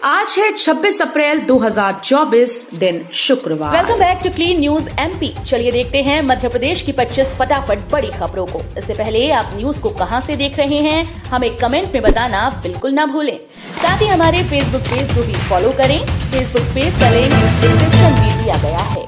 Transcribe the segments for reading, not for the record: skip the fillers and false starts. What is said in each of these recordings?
आज है 26 अप्रैल 2024 दिन शुक्रवार। Welcome back to clean news MP. चलिए देखते हैं मध्य प्रदेश की 25 फटाफट बड़ी खबरों को। इससे पहले आप न्यूज को कहां से देख रहे हैं हमें कमेंट में बताना बिल्कुल ना भूलें। साथ ही हमारे फेसबुक पेज को भी फॉलो करें। फेसबुक पेज का लिंक डिस्क्रिप्शन में दिया गया है।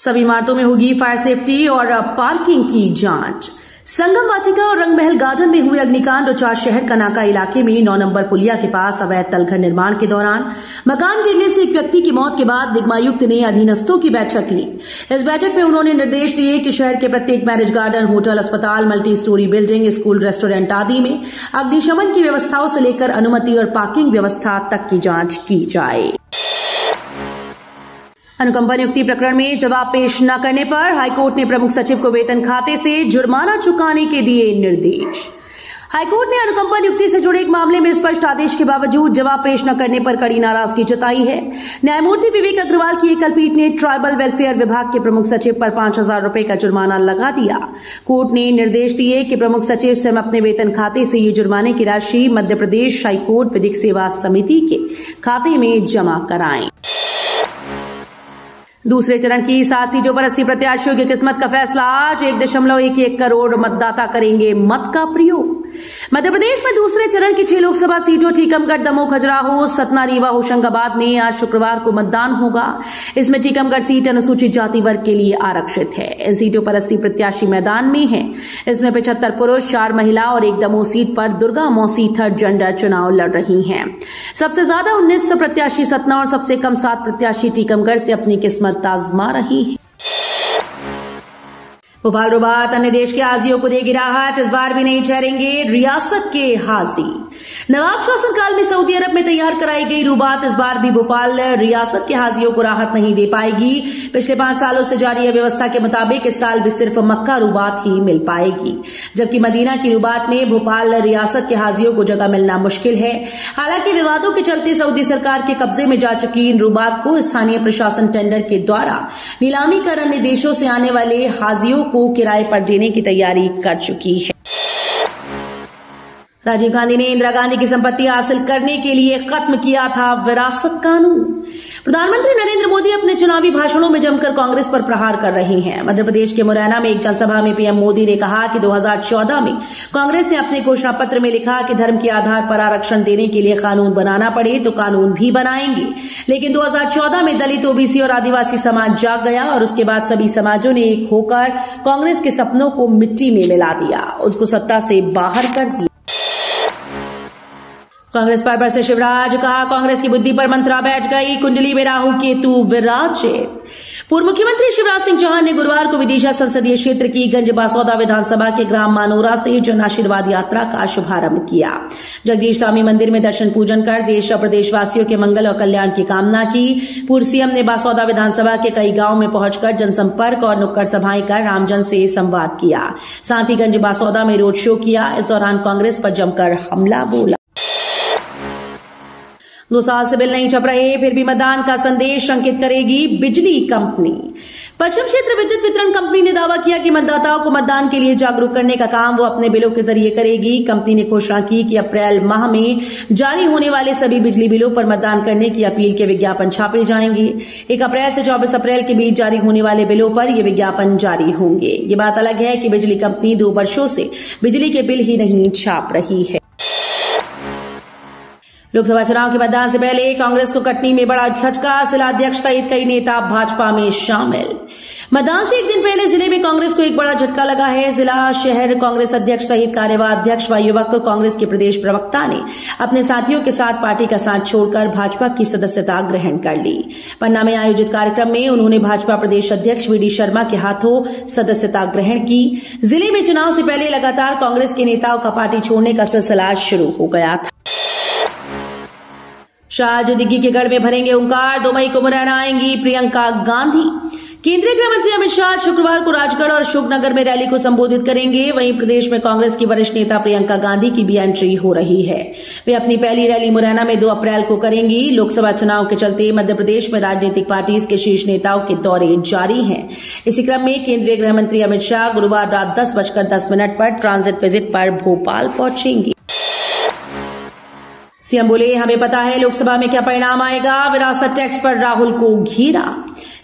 सभी इमारतों में होगी फायर सेफ्टी और पार्किंग की जांच। संगम वाटिका और रंगमहल गार्डन में हुए अग्निकांड और 4 शहर कनाका इलाके में 9 नंबर पुलिया के पास अवैध तलघर निर्माण के दौरान मकान गिरने से एक व्यक्ति की मौत के बाद निगमायुक्त ने अधीनस्थों की बैठक ली। इस बैठक में उन्होंने निर्देश दिए कि शहर के प्रत्येक मैरिज गार्डन, होटल, अस्पताल, multi storey building, school, restaurant आदि में अग्निशमन की व्यवस्थाओं से लेकर अनुमति और पार्किंग व्यवस्था तक की जांच की जाए। अनुकंपा नियुक्ति प्रकरण में जवाब पेश न करने पर हाईकोर्ट ने प्रमुख सचिव को वेतन खाते से जुर्माना चुकाने के दिए निर्देश। हाईकोर्ट ने अनुकंपा नियुक्ति से जुड़े एक मामले में स्पष्ट आदेश के बावजूद जवाब पेश न करने पर कड़ी नाराजगी जताई है। न्यायमूर्ति विवेक अग्रवाल की एकल पीठ ने ट्राइबल वेलफेयर विभाग के प्रमुख सचिव पर 5,000 रुपए का जुर्माना लगा दिया। कोर्ट ने निर्देश दिए कि प्रमुख सचिव स्वयं अपने वेतन खाते से ये जुर्माने की राशि मध्य प्रदेश हाईकोर्ट विधिक सेवा समिति के खाते में जमा कराएं। दूसरे चरण की 7 सीटों पर 80 प्रत्याशियों की किस्मत का फैसला आज। 1.11 करोड़ मतदाता करेंगे मत का प्रयोग। मध्य प्रदेश में दूसरे चरण की 6 लोकसभा सीटों टीकमगढ़, दमोह, खजुराहो, सतना, रीवा, होशंगाबाद में आज शुक्रवार को मतदान होगा। इसमें टीकमगढ़ सीट अनुसूचित जाति वर्ग के लिए आरक्षित है। इन सीटों पर 80 प्रत्याशी मैदान में हैं। इसमें 75 पुरुष, 4 महिला और 1 दमोह सीट पर दुर्गा मौसी थर्ड जेंडर चुनाव लड़ रही हैं। सबसे ज्यादा 19 प्रत्याशी सतना और सबसे कम 7 प्रत्याशी टीकमगढ़ से अपनी किस्मत आजमा रही है। भोपाल रोबात अन्य देश के हाजियों को देगी राहत। इस बार भी नहीं ठहरेंगे रियासत के हाजी। नवाब शासनकाल में सऊदी अरब में तैयार कराई गई रुबात इस बार भी भोपाल रियासत के हाजियों को राहत नहीं दे पाएगी। पिछले 5 सालों से जारी है व्यवस्था के मुताबिक इस साल भी सिर्फ मक्का रुबात ही मिल पाएगी, जबकि मदीना की रुबात में भोपाल रियासत के हाजियों को जगह मिलना मुश्किल है। हालांकि विवादों के चलते सऊदी सरकार के कब्जे में जा चुकी इन रुबात को स्थानीय प्रशासन टेंडर के द्वारा नीलामी कर अन्य देशों से आने वाले हाजियों को किराए पर देने की तैयारी कर चुकी है। राजीव गांधी ने इंदिरा गांधी की संपत्ति हासिल करने के लिए खत्म किया था विरासत कानून। प्रधानमंत्री नरेंद्र मोदी अपने चुनावी भाषणों में जमकर कांग्रेस पर प्रहार कर रहे हैं। मध्य प्रदेश के मुरैना में एक जनसभा में पीएम मोदी ने कहा कि 2014 में कांग्रेस ने अपने घोषणा पत्र में लिखा कि धर्म के आधार पर आरक्षण देने के लिए कानून बनाना पड़े तो कानून भी बनाएंगे। लेकिन 2014 में दलित, ओबीसी और आदिवासी समाज जाग गया और उसके बाद सभी समाजों ने एक होकर कांग्रेस के सपनों को मिट्टी में मिला दिया, उसको सत्ता से बाहर कर दिया। कांग्रेस पर बरसे शिवराज, कहा कांग्रेस की बुद्धि पर मंत्रा बैठ गई, कुंडली में राहु केतु विराजे। पूर्व मुख्यमंत्री शिवराज सिंह चौहान ने गुरुवार को विदिशा संसदीय क्षेत्र की गंज बासौदा विधानसभा के ग्राम मानोरा से जन आशीर्वाद यात्रा का शुभारंभ किया। जगदीश स्वामी मंदिर में दर्शन पूजन कर देश और प्रदेशवासियों के मंगल और कल्याण की कामना की। पूर्व सीएम ने बासौदा विधानसभा के कई गांव में पहुंचकर जनसंपर्क और नुक्कड़ सभाएं कर रामजन से संवाद किया। साथ ही गंज बासौदा में रोड शो किया। इस दौरान कांग्रेस पर जमकर हमला बोला। 2 साल से बिल नहीं छप रहे, फिर भी मतदान का संदेश अंकित करेगी बिजली कंपनी। पश्चिम क्षेत्र विद्युत वितरण कंपनी ने दावा किया कि मतदाताओं को मतदान के लिए जागरूक करने का काम वो अपने बिलों के जरिए करेगी। कंपनी ने घोषणा की कि अप्रैल माह में जारी होने वाले सभी बिजली बिलों पर मतदान करने की अपील के विज्ञापन छापे जाएंगे। 1 अप्रैल से 24 अप्रैल के बीच जारी होने वाले बिलों पर ये विज्ञापन जारी होंगे। ये बात अलग है कि बिजली कंपनी 2 वर्षों से बिजली के बिल ही नहीं छाप रही है। लोकसभा चुनाव के मतदान से पहले कांग्रेस को कटनी में बड़ा झटका, जिलाध्यक्ष सहित कई नेता भाजपा में शामिल। मतदान से एक दिन पहले जिले में कांग्रेस को एक बड़ा झटका लगा है। जिला शहर कांग्रेस अध्यक्ष सहित कार्यवाहक अध्यक्ष व युवक कांग्रेस के प्रदेश प्रवक्ता ने अपने साथियों के साथ पार्टी का साथ छोड़कर भाजपा की सदस्यता ग्रहण कर ली। पन्ना में आयोजित कार्यक्रम में उन्होंने भाजपा प्रदेश अध्यक्ष वीडी शर्मा के हाथों सदस्यता ग्रहण की। जिले में चुनाव से पहले लगातार कांग्रेस के नेताओं का पार्टी छोड़ने का सिलसिला शुरू हो गया था। शाहजी दिग्गी के गढ़ में भरेंगे ओंकार, 2 मई को मुरैना आएंगी प्रियंका गांधी। केंद्रीय गृह मंत्री अमित शाह शुक्रवार को राजगढ़ और अशोकनगर में रैली को संबोधित करेंगे। वहीं प्रदेश में कांग्रेस की वरिष्ठ नेता प्रियंका गांधी की भी एंट्री हो रही है। वे अपनी पहली रैली मुरैना में 2 अप्रैल को करेंगी। लोकसभा चुनाव के चलते मध्य प्रदेश में राजनीतिक पार्टी के शीर्ष नेताओं के दौरे जारी हैं। इसी क्रम में केंद्रीय गृह मंत्री अमित शाह गुरुवार रात 10:10 पर ट्रांजिट विजिट पर भोपाल पहुंचेंगे। सीएम बोले, हमें पता है लोकसभा में क्या परिणाम आएगा। विरासत टैक्स पर राहुल को घेरा।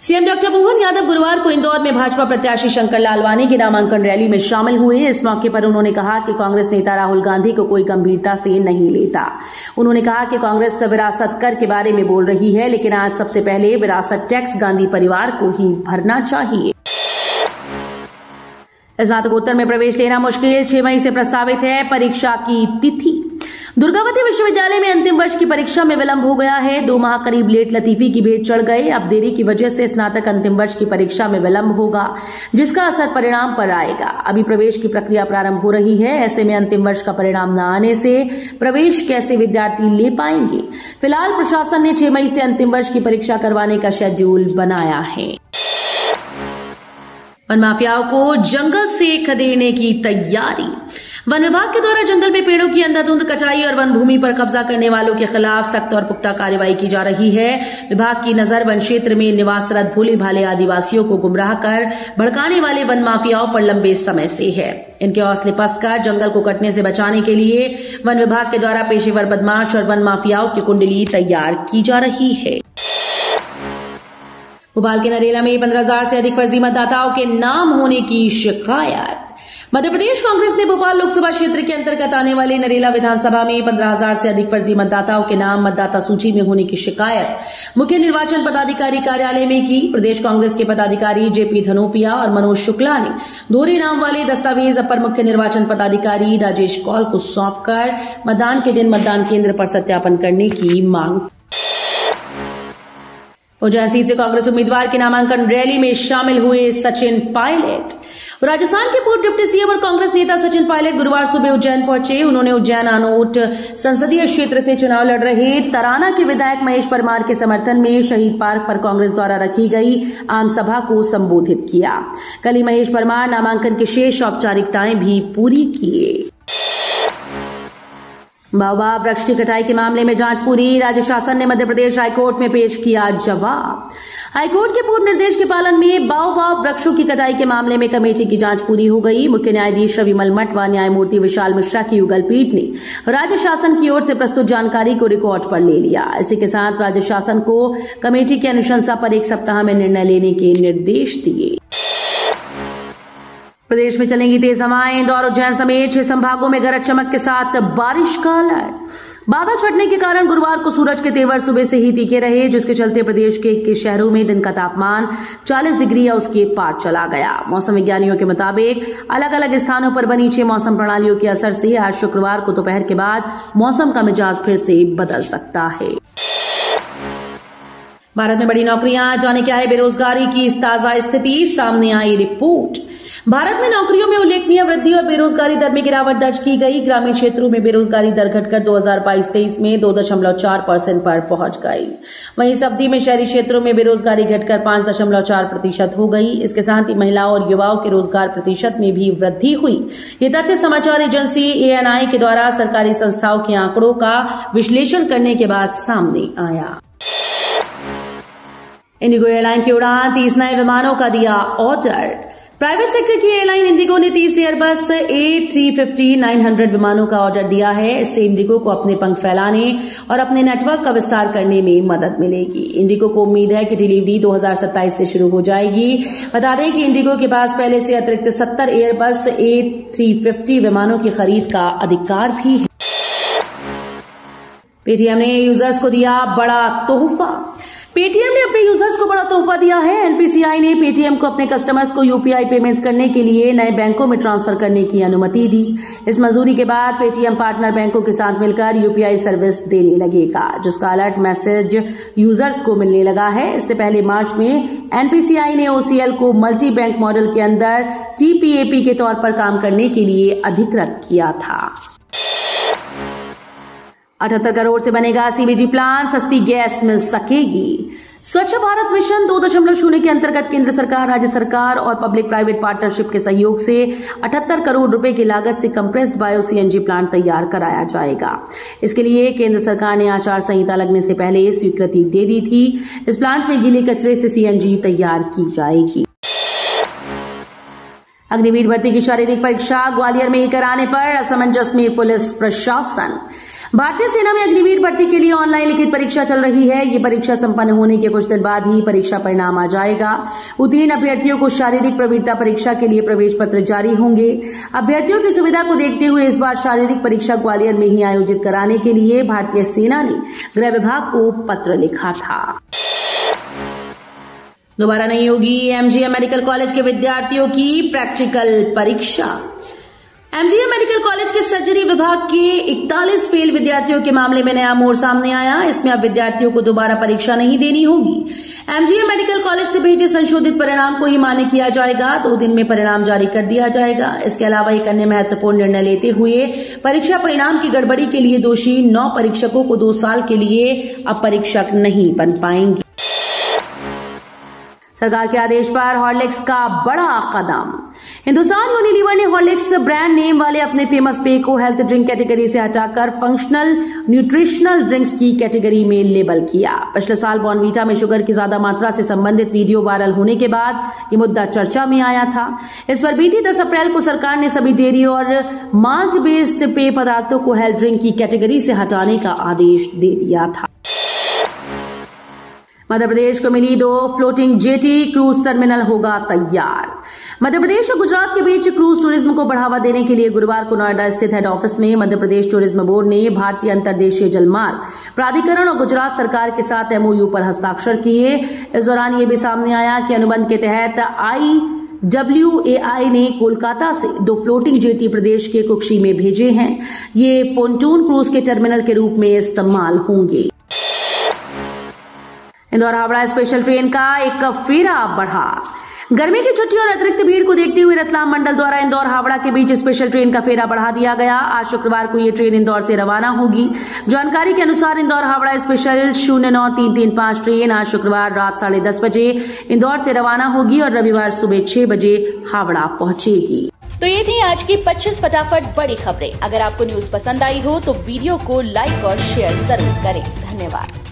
सीएम डॉक्टर मोहन यादव गुरुवार को इंदौर में भाजपा प्रत्याशी शंकर लालवानी की नामांकन रैली में शामिल हुए। इस मौके पर उन्होंने कहा कि कांग्रेस नेता राहुल गांधी को कोई गंभीरता से नहीं लेता। उन्होंने कहा कि कांग्रेस विरासत कर के बारे में बोल रही है, लेकिन आज सबसे पहले विरासत टैक्स गांधी परिवार को ही भरना चाहिए। स्नातकोत्तर में प्रवेश लेना मुश्किल, 6 मई से प्रस्तावित है परीक्षा की तिथि। दुर्गावती विश्वविद्यालय में अंतिम वर्ष की परीक्षा में विलंब हो गया है। 2 माह करीब लेट लतीफी की भेंट चढ़ गए। अब देरी की वजह से स्नातक अंतिम वर्ष की परीक्षा में विलंब होगा, जिसका असर परिणाम पर आएगा। अभी प्रवेश की प्रक्रिया प्रारंभ हो रही है। ऐसे में अंतिम वर्ष का परिणाम न आने से प्रवेश कैसे विद्यार्थी ले पाएंगे। फिलहाल प्रशासन ने 6 मई से अंतिम वर्ष की परीक्षा करवाने का शेड्यूल बनाया है। वन माफियाओं को जंगल से खदेड़ने की तैयारी। वन विभाग के द्वारा जंगल में पेड़ों की अंधाधुंध कटाई और वन भूमि पर कब्जा करने वालों के खिलाफ सख्त और पुख्ता कार्रवाई की जा रही है। विभाग की नजर वन क्षेत्र में निवासरत भोले भाले आदिवासियों को गुमराह कर भड़काने वाले वन माफियाओं पर लंबे समय से है। इनके हौसले पस्त कर जंगल को कटने से बचाने के लिए वन विभाग के द्वारा पेशेवर बदमाश और वन माफियाओं की कुंडली तैयार की जा रही है। भोपाल के नरेला में 15,000 से अधिक फर्जी मतदाताओं के नाम होने की शिकायत। मध्य प्रदेश कांग्रेस ने भोपाल लोकसभा क्षेत्र के अंतर्गत आने वाले नरेला विधानसभा में 15,000 से अधिक फर्जी मतदाताओं के नाम मतदाता सूची में होने की शिकायत मुख्य निर्वाचन पदाधिकारी कार्यालय में की। प्रदेश कांग्रेस के पदाधिकारी जेपी धनोपिया और मनोज शुक्ला ने दोहरे नाम वाले दस्तावेज अपर मुख्य निर्वाचन पदाधिकारी राजेश कौल को सौंपकर मतदान के दिन मतदान केंद्र पर सत्यापन करने की मांग। उज्जैन सीट से कांग्रेस उम्मीदवार के नामांकन रैली में शामिल हुए सचिन पायलट। राजस्थान के पूर्व डिप्टी सीएम और कांग्रेस नेता सचिन पायलट गुरुवार सुबह उज्जैन पहुंचे। उन्होंने उज्जैन आनोट संसदीय क्षेत्र से चुनाव लड़ रहे तराना के विधायक महेश परमार के समर्थन में शहीद पार्क पर कांग्रेस द्वारा रखी गई आम सभा को संबोधित किया। कल ही महेश परमार नामांकन की शेष औपचारिकताएं भी पूरी किए। बाओबाब वृक्ष की कटाई के मामले में जांच पूरी। राज्य शासन ने मध्य प्रदेश हाईकोर्ट में पेश किया जवाब। हाईकोर्ट के पूर्व निर्देश के पालन में बाओबाब वृक्षों की कटाई के मामले में कमेटी की जांच पूरी हो गई। मुख्य न्यायाधीश रवि मलमठ व न्यायमूर्ति विशाल मिश्रा की युगल पीठ ने राज्य शासन की ओर से प्रस्तुत जानकारी को रिकॉर्ड पर ले लिया। इसी के साथ राज्य शासन को कमेटी की अनुशंसा पर 1 सप्ताह में निर्णय लेने के निर्देश दिए। प्रदेश में चलेंगी तेज हवाएं। इंदौर उज्जैन समेत 6 संभागों में गरज चमक के साथ बारिश का अलर्ट। बादल छटने के कारण गुरुवार को सूरज के तेवर सुबह से ही तीखे रहे, जिसके चलते प्रदेश के 21 शहरों में दिन का तापमान 40 डिग्री या उसके पार चला गया। मौसम विज्ञानियों के मुताबिक अलग अलग स्थानों पर बनी 6 मौसम प्रणालियों के असर से आज शुक्रवार को दोपहर के बाद मौसम का मिजाज फिर से बदल सकता है। भारत में बड़ी नौकरियां, जाने क्या है बेरोजगारी की ताजा स्थिति, सामने आई रिपोर्ट। भारत में नौकरियों में उल्लेखनीय वृद्धि और बेरोजगारी दर में गिरावट दर्ज की गई। ग्रामीण क्षेत्रों में बेरोजगारी दर घटकर 2022-23 में 2.4% पर पहुंच गई। वहीं इस अवधि में शहरी क्षेत्रों में बेरोजगारी घटकर 5.4% हो गई। इसके साथ ही महिलाओं और युवाओं के रोजगार प्रतिशत में भी वृद्धि हुई। ये तथ्य समाचार एजेंसी ANI के द्वारा सरकारी संस्थाओं के आंकड़ों का विश्लेषण करने के बाद सामने आया। इंडिगो एयरलाइन की उड़ान 30 नए विमानों का दिया ऑर्डर। प्राइवेट सेक्टर की एयरलाइन इंडिगो ने 30 एयरबस A350-900 विमानों का ऑर्डर दिया है। इससे इंडिगो को अपने पंख फैलाने और अपने नेटवर्क का विस्तार करने में मदद मिलेगी। इंडिगो को उम्मीद है कि डिलीवरी 2027 से शुरू हो जाएगी। बता दें कि इंडिगो के पास पहले से अतिरिक्त 70 एयरबस A350 विमानों की खरीद का अधिकार भी है। पेटीएम ने यूजर्स को दिया बड़ा तोहफा। पेटीएम ने अपने यूजर्स को बड़ा तोहफा दिया है। NPCI ने पेटीएम को अपने कस्टमर्स को UPI पेमेंट्स करने के लिए नए बैंकों में ट्रांसफर करने की अनुमति दी। इस मंजूरी के बाद पेटीएम पार्टनर बैंकों के साथ मिलकर UPI सर्विस देने लगेगा, जिसका अलर्ट मैसेज यूजर्स को मिलने लगा है। इससे पहले मार्च में NPCI ने OCL को मल्टी बैंक मॉडल के अंदर TPAP के तौर पर काम करने के लिए अधिकृत किया था। 78 करोड़ से बनेगा CBG प्लांट, सस्ती गैस मिल सकेगी। स्वच्छ भारत मिशन 2.0 के अंतर्गत केंद्र सरकार, राज्य सरकार और पब्लिक प्राइवेट पार्टनरशिप के सहयोग से 78 करोड़ रुपए की लागत से कंप्रेस्ड बायो CNG प्लांट तैयार कराया जाएगा। इसके लिए केंद्र सरकार ने आचार संहिता लगने से पहले स्वीकृति दे दी थी। इस प्लांट में गीले कचरे से CNG तैयार की जाएगी। अग्निवीर भर्ती की शारीरिक परीक्षा ग्वालियर में ही कराने पर असमंजस में पुलिस प्रशासन। भारतीय सेना में अग्निवीर भर्ती के लिए ऑनलाइन लिखित परीक्षा चल रही है। ये परीक्षा संपन्न होने के कुछ दिन बाद ही परीक्षा परिणाम आ जाएगा। उत्तीर्ण अभ्यर्थियों को शारीरिक प्रवीणता परीक्षा के लिए प्रवेश पत्र जारी होंगे। अभ्यर्थियों की सुविधा को देखते हुए इस बार शारीरिक परीक्षा ग्वालियर में ही आयोजित कराने के लिए भारतीय सेना ने गृह विभाग को पत्र लिखा था। दोबारा नहीं होगी एमजीएम मेडिकल कॉलेज के विद्यार्थियों की प्रैक्टिकल परीक्षा। एमजीएम मेडिकल कॉलेज के सर्जरी विभाग के 41 फेल विद्यार्थियों के मामले में नया मोड़ सामने आया। इसमें अब विद्यार्थियों को दोबारा परीक्षा नहीं देनी होगी। एमजीएम मेडिकल कॉलेज से भेजे संशोधित परिणाम को ही मान्य किया जाएगा। 2 दिन में परिणाम जारी कर दिया जाएगा। इसके अलावा एक अन्य महत्वपूर्ण निर्णय लेते हुए परीक्षा परिणाम की गड़बड़ी के लिए दोषी 9 परीक्षकों को 2 साल के लिए अब परीक्षक नहीं बन पाएंगे। सरकार के आदेश पर हॉर्लिक्स का बड़ा कदम। हिंदुस्तान यूनिलीवर ने हॉर्लिक्स ब्रांड नेम वाले अपने फेमस पेय को हेल्थ ड्रिंक कैटेगरी से हटाकर फंक्शनल न्यूट्रिशनल ड्रिंक्स की कैटेगरी में लेबल किया। पिछले साल बॉर्नवीटा में शुगर की ज्यादा मात्रा से संबंधित वीडियो वायरल होने के बाद ये मुद्दा चर्चा में आया था। इस पर बीती 10 अप्रैल को सरकार ने सभी डेयरी और माल्ट बेस्ड पेय पदार्थों को हेल्थ ड्रिंक की कैटेगरी से हटाने का आदेश दे दिया था। मध्य प्रदेश को मिली 2 फ्लोटिंग जेटी, क्रूज टर्मिनल होगा तैयार। मध्य प्रदेश और गुजरात के बीच क्रूज टूरिज्म को बढ़ावा देने के लिए गुरुवार को नोएडा स्थित हेड ऑफिस में मध्य प्रदेश टूरिज्म बोर्ड ने भारतीय अंतर्देशीय जलमार्ग प्राधिकरण और गुजरात सरकार के साथ एमओयू पर हस्ताक्षर किए। इस दौरान ये भी सामने आया कि अनुबंध के तहत IWAI ने कोलकाता से 2 फ्लोटिंग जेटी प्रदेश के कुक्षी में भेजे हैं। ये पोंटून क्रूज के टर्मिनल के रूप में इस्तेमाल होंगे। इंदौर हावड़ा स्पेशल ट्रेन का एक फेरा बढ़ा। गर्मी की छुट्टी और अतिरिक्त भीड़ को देखते हुए रतलाम मंडल द्वारा इंदौर हावड़ा के बीच स्पेशल ट्रेन का फेरा बढ़ा दिया गया। आज शुक्रवार को ये ट्रेन इंदौर से रवाना होगी। जानकारी के अनुसार इंदौर हावड़ा स्पेशल 09335 ट्रेन आज शुक्रवार रात 10:30 बजे इंदौर से रवाना होगी और रविवार सुबह 6 बजे हावड़ा पहुंचेगी। तो ये थी आज की 25 फटाफट बड़ी खबरें। अगर आपको न्यूज पसंद आई हो तो वीडियो को लाइक और शेयर जरूर करें। धन्यवाद।